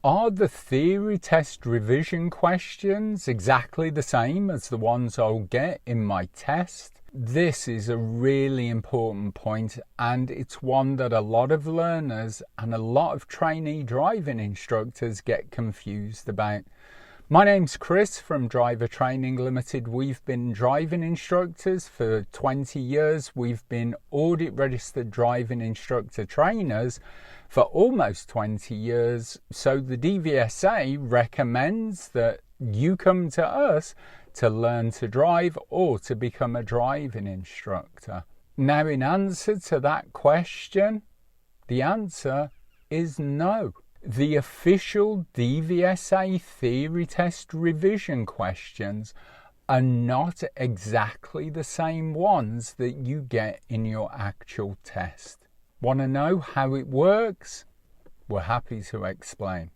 Are the theory test revision questions exactly the same as the ones I'll get in my test? This is a really important point, and it's one that a lot of learners and a lot of trainee driving instructors get confused about. My name's Chris from Driver Training Limited. We've been driving instructors for 20 years. We've been audit registered driving instructor trainers for almost 20 years. So the DVSA recommends that you come to us to learn to drive or to become a driving instructor. Now, in answer to that question, the answer is no. The official DVSA theory test revision questions are not exactly the same ones that you get in your actual test. Want to know how it works? We're happy to explain.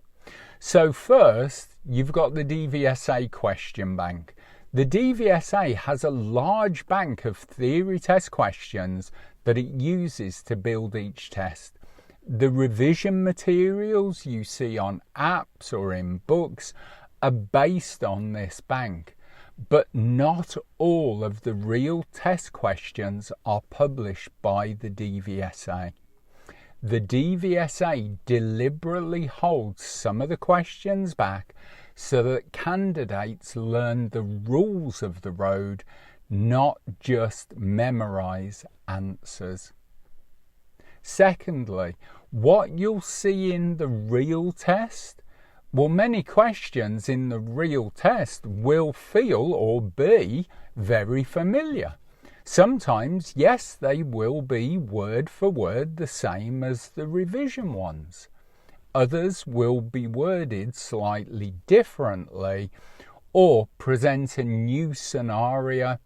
So first, you've got the DVSA question bank. The DVSA has a large bank of theory test questions that it uses to build each test. The revision materials you see on apps or in books are based on this bank, but not all of the real test questions are published by the DVSA. The DVSA deliberately holds some of the questions back so that candidates learn the rules of the road, not just memorize answers. Secondly, what you'll see in the real test, well, many questions in the real test will feel or be very familiar. Sometimes, yes, they will be word for word the same as the revision ones. Others will be worded slightly differently or present a new scenario.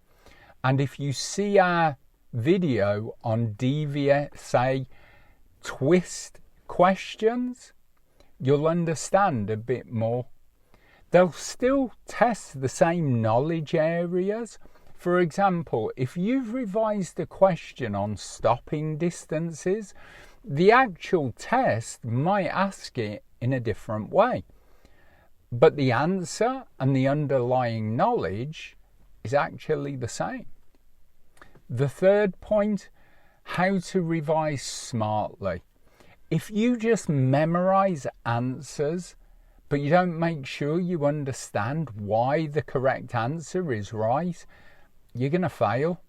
And if you see our video on DVSA twist questions, you'll understand a bit more. They'll still test the same knowledge areas. For example, if you've revised a question on stopping distances, the actual test might ask it in a different way. But the answer and the underlying knowledge is actually the same. The third point, how to revise smartly. If you just memorize answers, but you don't make sure you understand why the correct answer is right, you're going to fail.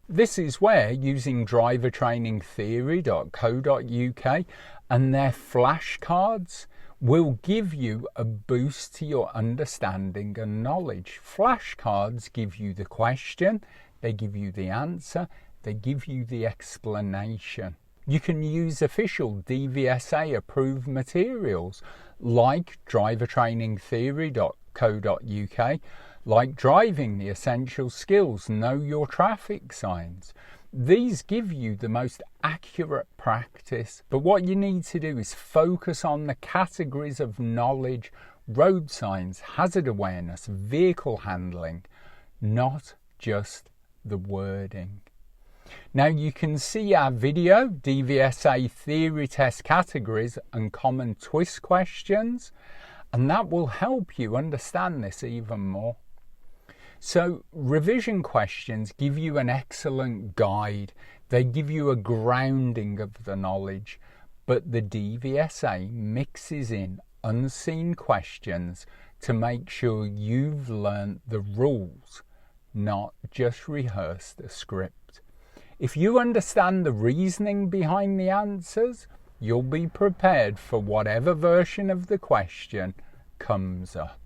This is where using drivertrainingtheory.co.uk and their flashcards will give you a boost to your understanding and knowledge. Flashcards give you the question, they give you the answer, they give you the explanation. You can use official DVSA approved materials like drivertrainingtheory.co.uk, like Driving the Essential Skills, Know Your Traffic Signs. These give you the most accurate practice, but what you need to do is focus on the categories of knowledge, road signs, hazard awareness, vehicle handling, not just the wording. Now you can see our video, DVSA theory test categories and common twist questions, and that will help you understand this even more. So revision questions give you an excellent guide. They give you a grounding of the knowledge, but the DVSA mixes in unseen questions to make sure you've learnt the rules, not just rehearsed a script. If you understand the reasoning behind the answers, you'll be prepared for whatever version of the question comes up.